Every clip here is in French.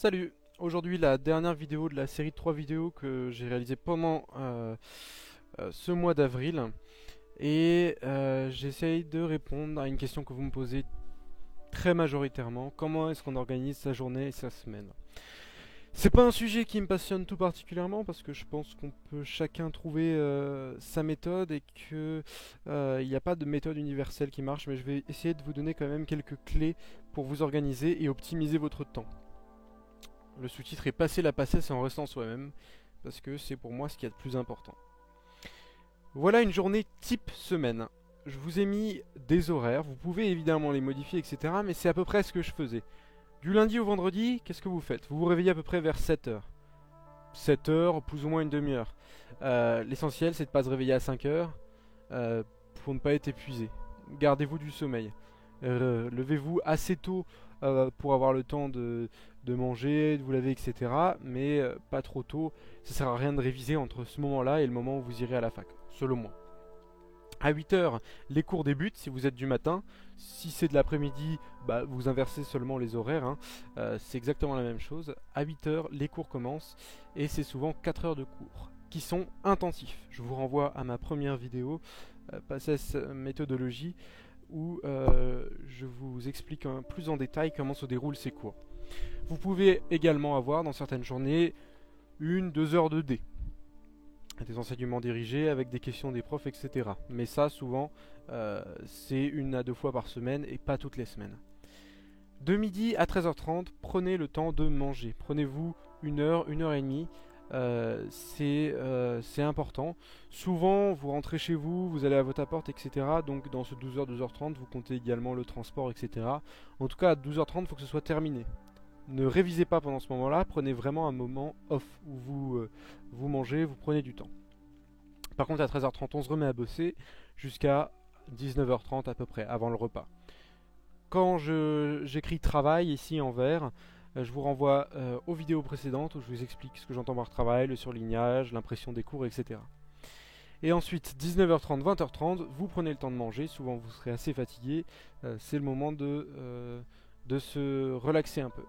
Salut! Aujourd'hui la dernière vidéo de la série de 3 vidéos que j'ai réalisées pendant ce mois d'avril. Et j'essaye de répondre à une question que vous me posez très majoritairement. Comment est-ce qu'on organise sa journée et sa semaine? C'est pas un sujet qui me passionne tout particulièrement parce que je pense qu'on peut chacun trouver sa méthode et que il n'y a pas de méthode universelle qui marche, mais je vais essayer de vous donner quand même quelques clés pour vous organiser et optimiser votre temps. Le sous-titre est passer la passesse en restant soi-même, parce que c'est pour moi ce qu'il y a de plus important. Voilà une journée type semaine. Je vous ai mis des horaires, vous pouvez évidemment les modifier, etc. Mais c'est à peu près ce que je faisais. Du lundi au vendredi, qu'est-ce que vous faites? Vous vous réveillez à peu près vers 7 heures. 7 heures, plus ou moins une demi-heure. L'essentiel, c'est de ne pas se réveiller à 5 heures pour ne pas être épuisé. Gardez-vous du sommeil. Levez-vous assez tôt pour avoir le temps de manger, de vous laver, etc. Mais pas trop tôt. Ça sert à rien de réviser entre ce moment-là et le moment où vous irez à la fac, selon moi. À 8 heures, les cours débutent si vous êtes du matin. Si c'est de l'après-midi, bah, vous inversez seulement les horaires. C'est exactement la même chose. À 8 heures, les cours commencent et c'est souvent 4 heures de cours qui sont intensifs. Je vous renvoie à ma première vidéo, PACES méthodologie, où je vous explique plus en détail comment se déroulent ces cours. Vous pouvez également avoir dans certaines journées 1-2 heures de dé, des enseignements dirigés avec des questions des profs, etc. Mais ça, souvent, c'est 1 à 2 fois par semaine et pas toutes les semaines. De midi à 13h30, prenez le temps de manger. Prenez-vous 1 heure, 1 heure et demie. C'est important. Souvent, vous rentrez chez vous, vous allez à votre appart, etc. Donc, dans ce 12h, 12h30, vous comptez également le transport, etc. En tout cas, à 12h30, il faut que ce soit terminé. Ne révisez pas pendant ce moment-là, prenez vraiment un moment off où vous mangez, vous prenez du temps. Par contre, à 13h30, on se remet à bosser jusqu'à 19h30 à peu près, avant le repas. Quand j'écris travail ici en vert, je vous renvoie aux vidéos précédentes où je vous explique ce que j'entends par travail, le surlignage, l'impression des cours, etc. Et ensuite, 19h30, 20h30, vous prenez le temps de manger, souvent vous serez assez fatigué, c'est le moment de se relaxer un peu.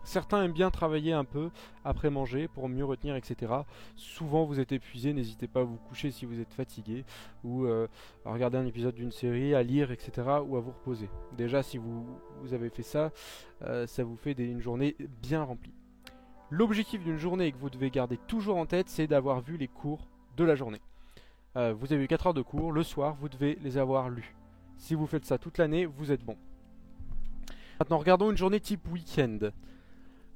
Certains aiment bien travailler un peu après manger pour mieux retenir, etc. Souvent vous êtes épuisé, n'hésitez pas à vous coucher si vous êtes fatigué, ou à regarder un épisode d'une série, à lire, etc. ou à vous reposer. Déjà si vous avez fait ça, ça vous fait une journée bien remplie. L'objectif d'une journée que vous devez garder toujours en tête, c'est d'avoir vu les cours de la journée. Vous avez eu 4 heures de cours, le soir vous devez les avoir lus. Si vous faites ça toute l'année, vous êtes bon. Maintenant regardons une journée type week-end.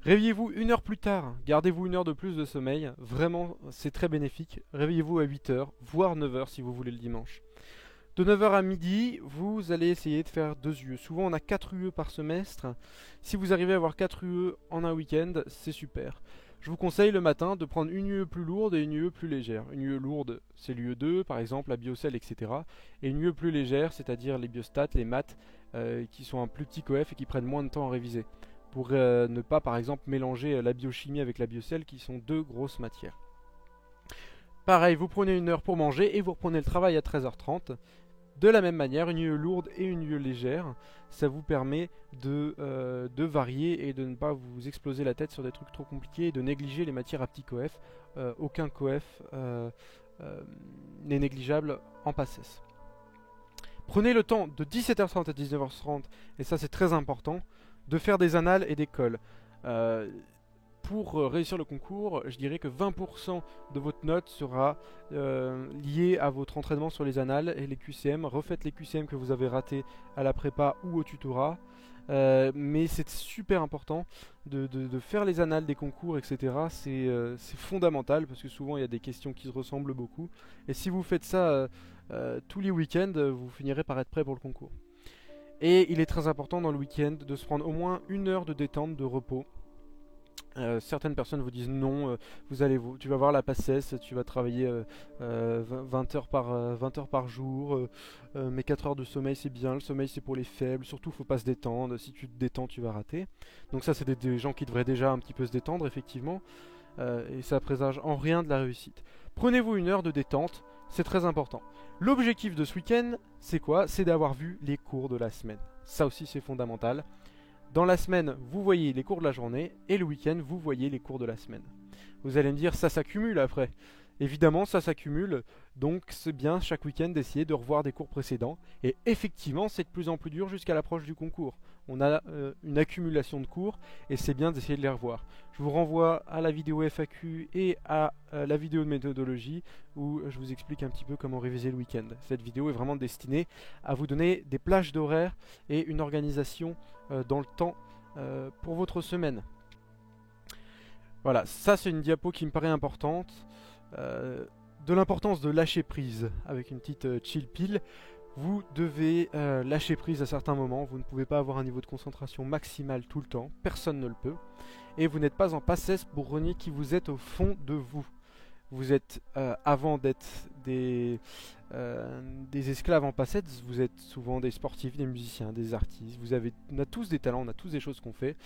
Réveillez-vous 1 heure plus tard, gardez-vous 1 heure de plus de sommeil, vraiment c'est très bénéfique. Réveillez-vous à 8 heures, voire 9 heures si vous voulez le dimanche. De 9 heures à midi, vous allez essayer de faire 2 UE. Souvent on a 4 UE par semestre. Si vous arrivez à avoir 4 UE en un week-end, c'est super. Je vous conseille le matin de prendre une UE plus lourde et une UE plus légère. Une UE lourde, c'est l'UE 2, par exemple, la biocell, etc. Et une UE plus légère, c'est-à-dire les biostats, les maths, qui sont un plus petit coef et qui prennent moins de temps à réviser. Pour ne pas par exemple mélanger la biochimie avec la biocell qui sont 2 grosses matières. Pareil, vous prenez 1 heure pour manger et vous reprenez le travail à 13h30. De la même manière, une UE lourde et une UE légère, ça vous permet de varier et de ne pas vous exploser la tête sur des trucs trop compliqués et de négliger les matières à petit coef. Aucun coef n'est négligeable en PACES. Prenez le temps de 17h30 à 19h30, et ça c'est très important, de faire des annales et des cols. Pour réussir le concours, je dirais que 20% de votre note sera liée à votre entraînement sur les annales et les QCM. Refaites les QCM que vous avez ratés à la prépa ou au tutorat. Mais c'est super important de faire les annales des concours, etc. C'est fondamental parce que souvent il y a des questions qui se ressemblent beaucoup. Et si vous faites ça tous les week-ends, vous finirez par être prêt pour le concours. Et il est très important dans le week-end de se prendre au moins 1 heure de détente, de repos. Certaines personnes vous disent non, tu vas voir la PACES, tu vas travailler 20 heures par jour, mais 4 heures de sommeil c'est bien, le sommeil c'est pour les faibles, surtout faut pas se détendre, si tu te détends tu vas rater. Donc ça c'est des gens qui devraient déjà un petit peu se détendre effectivement, et ça présage en rien de la réussite. Prenez-vous 1 heure de détente, c'est très important. L'objectif de ce week-end, c'est quoi? C'est d'avoir vu les cours de la semaine. Ça aussi c'est fondamental. Dans la semaine, vous voyez les cours de la journée, et le week-end, vous voyez les cours de la semaine. Vous allez me dire, ça s'accumule après. Évidemment, ça s'accumule, donc c'est bien chaque week-end d'essayer de revoir des cours précédents. Et effectivement, c'est de plus en plus dur jusqu'à l'approche du concours. On a une accumulation de cours, et c'est bien d'essayer de les revoir. Je vous renvoie à la vidéo FAQ et à la vidéo de méthodologie, où je vous explique un petit peu comment réviser le week-end. Cette vidéo est vraiment destinée à vous donner des plages d'horaires et une organisation dans le temps pour votre semaine. Voilà, ça c'est une diapo qui me paraît importante. De l'importance de lâcher prise avec une petite chill pill. Vous devez lâcher prise à certains moments. Vous ne pouvez pas avoir un niveau de concentration maximal tout le temps. Personne ne le peut. Et vous n'êtes pas en passesse pour renier qui vous êtes au fond de vous. Vous êtes, avant d'être des esclaves en passettes, vous êtes souvent des sportifs, des musiciens, des artistes. On a tous des talents, on a tous des choses qu'on fait.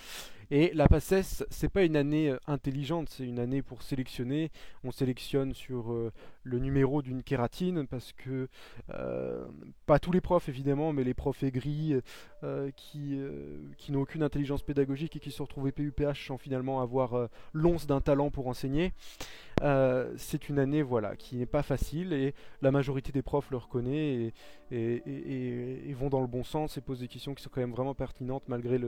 Et la PACES, c'est pas une année intelligente, c'est une année pour sélectionner. On sélectionne sur le numéro d'une kératine parce que pas tous les profs évidemment, mais les profs aigris qui n'ont aucune intelligence pédagogique et qui se retrouvent PUPH sans finalement avoir l'once d'un talent pour enseigner. C'est une année voilà, qui n'est pas facile et la majorité des profs le reconnaît et vont dans le bon sens et posent des questions qui sont quand même vraiment pertinentes malgré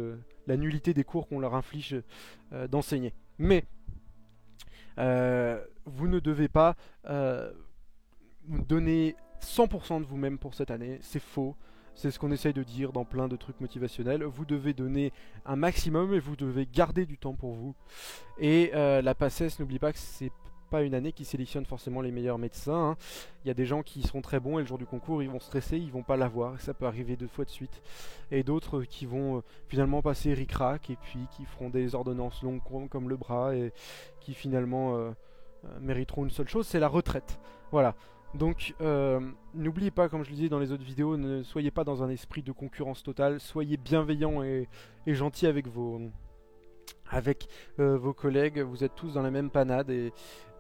la nullité des cours qu'on leur inflige d'enseigner. Mais vous ne devez pas donner 100% de vous-même pour cette année, c'est faux. C'est ce qu'on essaye de dire dans plein de trucs motivationnels. Vous devez donner un maximum et vous devez garder du temps pour vous. Et la PACES, n'oublie pas que c'est pas une année qui sélectionne forcément les meilleurs médecins. Il y a des gens qui seront très bons et le jour du concours ils vont stresser, ils vont pas l'avoir. Ça peut arriver 2 fois de suite. Et d'autres qui vont finalement passer ric-rac et puis qui feront des ordonnances longues comme le bras et qui finalement mériteront une seule chose, c'est la retraite. Voilà. Donc n'oubliez pas, comme je le disais dans les autres vidéos, ne soyez pas dans un esprit de concurrence totale, soyez bienveillant et gentil avec vos collègues, vous êtes tous dans la même panade et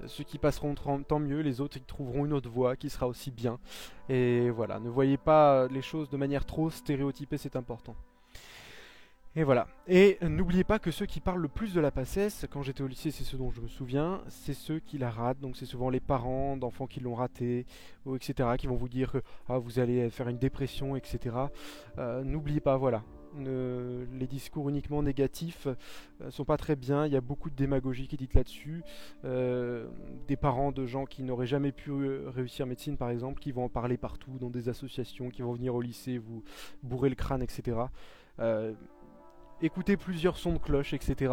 ceux qui passeront tant mieux, les autres ils trouveront une autre voie qui sera aussi bien. Et voilà, ne voyez pas les choses de manière trop stéréotypée, c'est important. Et voilà. Et n'oubliez pas que ceux qui parlent le plus de la PACES, quand j'étais au lycée, c'est ceux dont je me souviens, c'est ceux qui la ratent. Donc c'est souvent les parents d'enfants qui l'ont raté, etc., qui vont vous dire que vous allez faire une dépression, etc. N'oubliez pas, voilà. Les discours uniquement négatifs sont pas très bien. Il y a beaucoup de démagogie qui est dite là-dessus. Des parents de gens qui n'auraient jamais pu réussir médecine, par exemple, qui vont en parler partout dans des associations, qui vont venir au lycée vous bourrer le crâne, etc. Écoutez plusieurs sons de cloche, etc.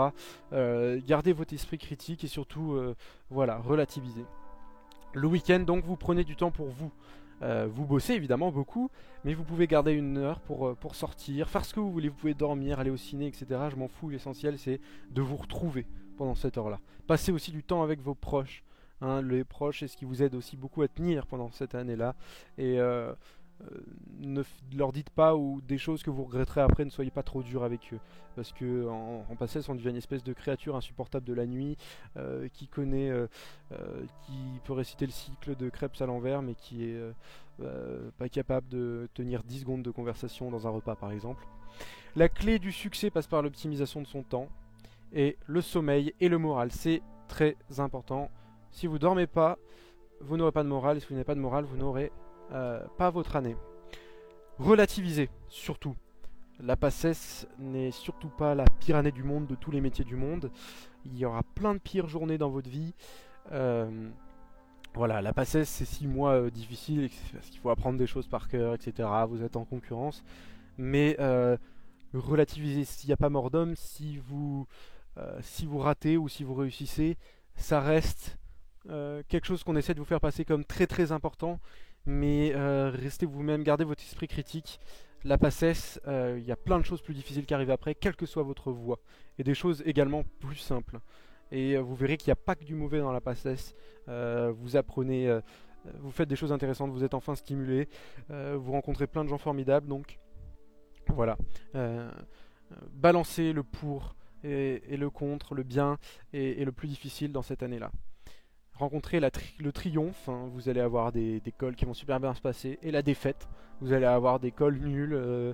Gardez votre esprit critique et surtout, voilà, relativisez. Le week-end, donc, vous prenez du temps pour vous. Vous bossez évidemment beaucoup, mais vous pouvez garder 1 heure pour sortir, faire ce que vous voulez. Vous pouvez dormir, aller au ciné, etc. Je m'en fous, l'essentiel c'est de vous retrouver pendant cette heure-là. Passez aussi du temps avec vos proches. Les proches, c'est ce qui vous aide aussi beaucoup à tenir pendant cette année-là. Et ne leur dites pas ou des choses que vous regretterez après, ne soyez pas trop dur avec eux parce que en PACES on devient une espèce de créature insupportable de la nuit qui connaît qui peut réciter le cycle de Krebs à l'envers mais qui est pas capable de tenir 10 secondes de conversation dans un repas par exemple. La clé du succès passe par l'optimisation de son temps et le sommeil et le moral, c'est très important. Si vous dormez pas, vous n'aurez pas de morale et si vous n'avez pas de morale, vous n'aurez pas votre année. Relativisez, surtout. La PACES n'est surtout pas la pire année du monde de tous les métiers du monde. Il y aura plein de pires journées dans votre vie. Voilà, la PACES c'est 6 mois difficiles parce qu'il faut apprendre des choses par cœur, etc. Vous êtes en concurrence. Mais relativisez, s'il n'y a pas mort d'homme, si vous ratez ou si vous réussissez, ça reste quelque chose qu'on essaie de vous faire passer comme très très important. Mais restez vous-même, gardez votre esprit critique. La PACES, il y a plein de choses plus difficiles qui arrivent après, quelle que soit votre voie. Et des choses également plus simples. Et vous verrez qu'il n'y a pas que du mauvais dans la PACES. Vous apprenez, vous faites des choses intéressantes, vous êtes enfin stimulé. Vous rencontrez plein de gens formidables. Donc voilà. Balancez le pour et le contre, le bien et le plus difficile dans cette année-là. Rencontrer le triomphe, vous allez avoir des calls qui vont super bien se passer, et la défaite, vous allez avoir des calls nuls,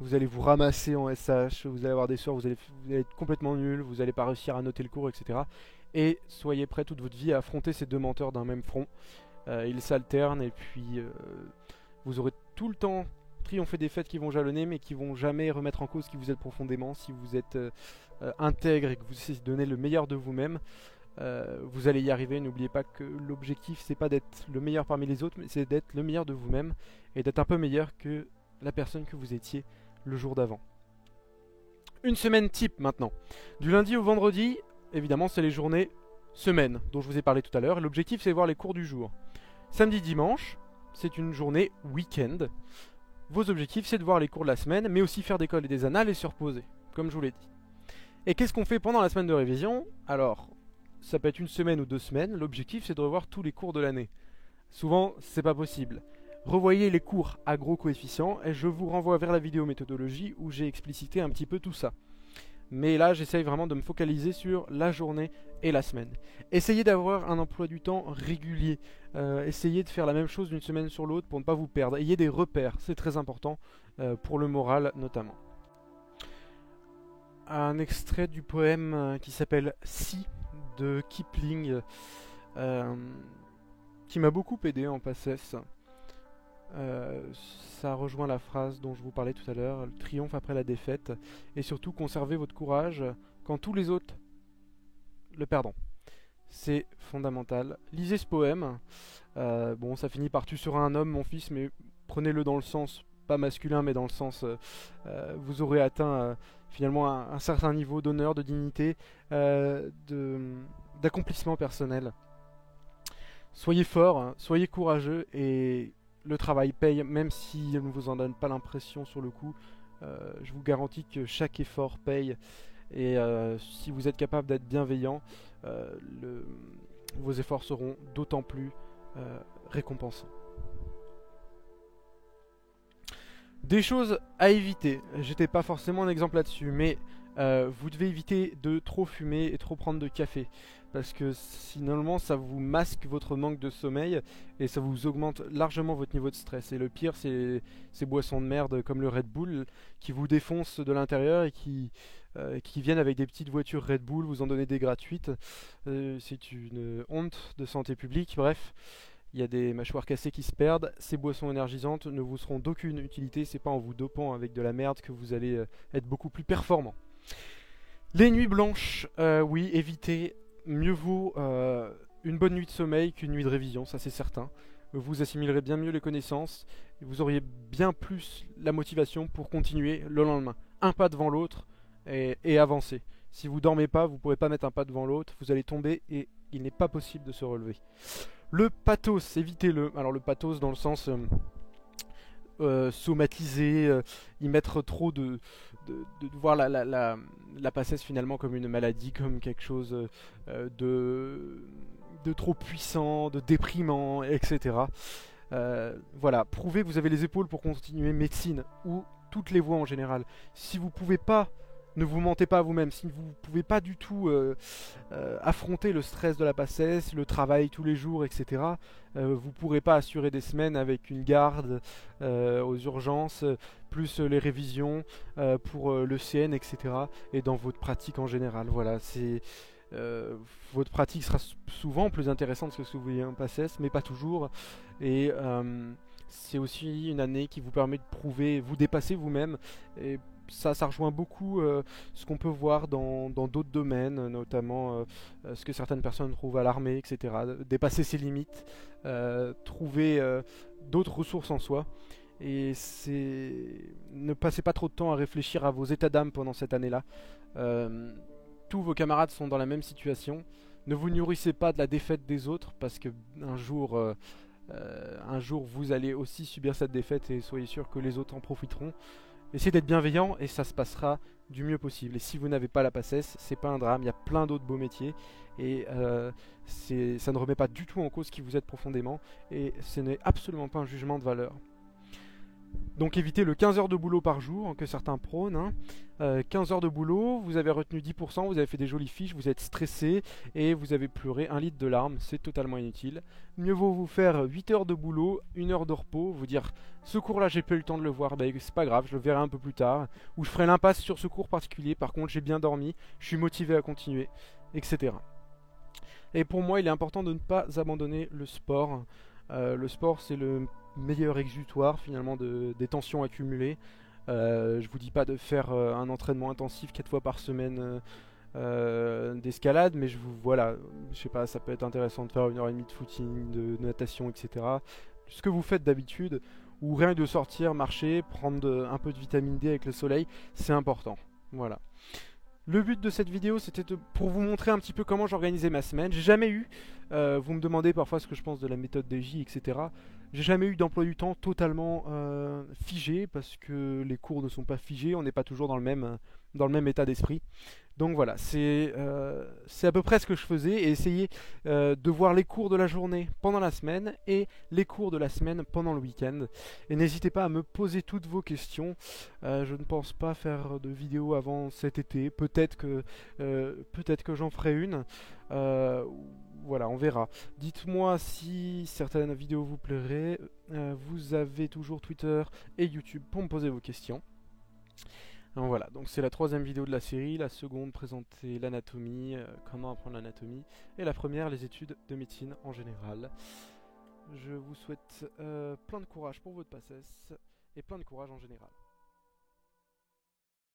vous allez vous ramasser en SH, vous allez avoir des soirs où vous allez être complètement nul, vous n'allez pas réussir à noter le cours, etc. Et soyez prêts toute votre vie à affronter ces deux menteurs d'un même front. Ils s'alternent et puis vous aurez tout le temps triompher des fêtes qui vont jalonner mais qui vont jamais remettre en cause qui vous êtes profondément. Si vous êtes intègre et que vous essayez de donner le meilleur de vous-même, vous allez y arriver. N'oubliez pas que l'objectif c'est pas d'être le meilleur parmi les autres, mais c'est d'être le meilleur de vous-même et d'être un peu meilleur que la personne que vous étiez le jour d'avant. Une semaine type maintenant. Du lundi au vendredi, évidemment c'est les journées semaine dont je vous ai parlé tout à l'heure. L'objectif c'est de voir les cours du jour. Samedi, dimanche, c'est une journée week-end. Vos objectifs c'est de voir les cours de la semaine, mais aussi faire des cols et des annales et se reposer, comme je vous l'ai dit. Et qu'est-ce qu'on fait pendant la semaine de révision? Alors, ça peut être une semaine ou 2 semaines. L'objectif c'est de revoir tous les cours de l'année. Souvent, c'est pas possible. Revoyez les cours à gros coefficients et je vous renvoie vers la vidéo méthodologie où j'ai explicité un petit peu tout ça. Mais là, j'essaye vraiment de me focaliser sur la journée et la semaine. Essayez d'avoir un emploi du temps régulier. Essayez de faire la même chose d'une semaine sur l'autre pour ne pas vous perdre. Ayez des repères, c'est très important pour le moral notamment. Un extrait du poème qui s'appelle Si de Kipling, qui m'a beaucoup aidé en PACES. Ça rejoint la phrase dont je vous parlais tout à l'heure, le triomphe après la défaite, et surtout conservez votre courage quand tous les autres le perdront. C'est fondamental. Lisez ce poème. Bon, ça finit par tu seras un homme, mon fils, mais prenez-le dans le sens, pas masculin, mais dans le sens, vous aurez atteint finalement un certain niveau d'honneur, de dignité, d'accomplissement personnel. Soyez fort, hein, soyez courageux et le travail paye, même si on ne vous en donne pas l'impression sur le coup. Je vous garantis que chaque effort paye. Et si vous êtes capable d'être bienveillant, vos efforts seront d'autant plus récompensants. Des choses à éviter. J'étais pas forcément un exemple là-dessus, mais vous devez éviter de trop fumer et trop prendre de café. Parce que finalement ça vous masque votre manque de sommeil et ça vous augmente largement votre niveau de stress. Et le pire c'est ces boissons de merde comme le Red Bull qui vous défoncent de l'intérieur et qui viennent avec des petites voitures Red Bull, vous en donnez des gratuites. C'est une honte de santé publique, bref. Il y a des mâchoires cassées qui se perdent. Ces boissons énergisantes ne vous seront d'aucune utilité. C'est pas en vous dopant avec de la merde que vous allez être beaucoup plus performant. Les nuits blanches, oui, évitez. Mieux vaut une bonne nuit de sommeil qu'une nuit de révision, ça c'est certain. Vous assimilerez bien mieux les connaissances et vous auriez bien plus la motivation pour continuer le lendemain. Un pas devant l'autre et avancer. Si vous dormez pas, vous ne pourrez pas mettre un pas devant l'autre, vous allez tomber et il n'est pas possible de se relever. Le pathos, évitez-le. Alors le pathos dans le sens somatiser, y mettre trop de voir la PACES finalement comme une maladie, comme quelque chose de trop puissant, de déprimant, etc. Voilà, prouvez que vous avez les épaules pour continuer médecine ou toutes les voies en général. Si vous pouvez pas, ne vous mentez pas à vous-même. Si vous ne pouvez pas du tout affronter le stress de la PACES, le travail tous les jours, etc., vous ne pourrez pas assurer des semaines avec une garde aux urgences, plus les révisions pour le CN, etc., et dans votre pratique en général. Voilà, votre pratique sera souvent plus intéressante que ce que vous voyez en PACES, mais pas toujours. Et c'est aussi une année qui vous permet de prouver, vous dépasser vous-même. Et ça rejoint beaucoup ce qu'on peut voir dans d'autres domaines, notamment ce que certaines personnes trouvent à l'armée, etc. Dépasser ses limites, trouver d'autres ressources en soi. Et ne passez pas trop de temps à réfléchir à vos états d'âme pendant cette année-là. Tous vos camarades sont dans la même situation. Ne vous nourrissez pas de la défaite des autres parce que un jour vous allez aussi subir cette défaite et soyez sûr que les autres en profiteront. Essayez d'être bienveillant et ça se passera du mieux possible. Et si vous n'avez pas la PACES, c'est pas un drame, il y a plein d'autres beaux métiers et ça ne remet pas du tout en cause qui vous êtes profondément et ce n'est absolument pas un jugement de valeur. Donc évitez le 15 heures de boulot par jour que certains prônent. Hein. 15 heures de boulot, vous avez retenu 10%, vous avez fait des jolies fiches, vous êtes stressé et vous avez pleuré 1 litre de larmes, c'est totalement inutile. Mieux vaut vous faire 8 heures de boulot, 1 heure de repos, vous dire ce cours là j'ai pas eu le temps de le voir, bah, c'est pas grave, je le verrai un peu plus tard. Ou je ferai l'impasse sur ce cours particulier, par contre j'ai bien dormi, je suis motivé à continuer, etc. Et pour moi il est important de ne pas abandonner le sport. Le sport c'est le meilleur exutoire finalement des tensions accumulées. Je vous dis pas de faire un entraînement intensif 4 fois par semaine d'escalade, mais voilà, je sais pas, ça peut être intéressant de faire 1 heure et demie de footing, de natation, etc. Ce que vous faites d'habitude, ou rien que de sortir, marcher, prendre un peu de vitamine D avec le soleil, c'est important. Voilà. Le but de cette vidéo, c'était pour vous montrer un petit peu comment j'organisais ma semaine. J'ai jamais eu, vous me demandez parfois ce que je pense de la méthode DJ, etc. J'ai jamais eu d'emploi du temps totalement figé, parce que les cours ne sont pas figés, on n'est pas toujours dans le même état d'esprit. Donc voilà, c'est à peu près ce que je faisais, et essayer de voir les cours de la journée pendant la semaine et les cours de la semaine pendant le week-end. Et n'hésitez pas à me poser toutes vos questions. Je ne pense pas faire de vidéo avant cet été. Peut-être que j'en ferai une. Voilà, on verra. Dites-moi si certaines vidéos vous plairaient. Vous avez toujours Twitter et YouTube pour me poser vos questions. Donc voilà, donc c'est la 3e vidéo de la série. La seconde présentait l'anatomie, comment apprendre l'anatomie. Et la première, les études de médecine en général. Je vous souhaite plein de courage pour votre passesse et plein de courage en général.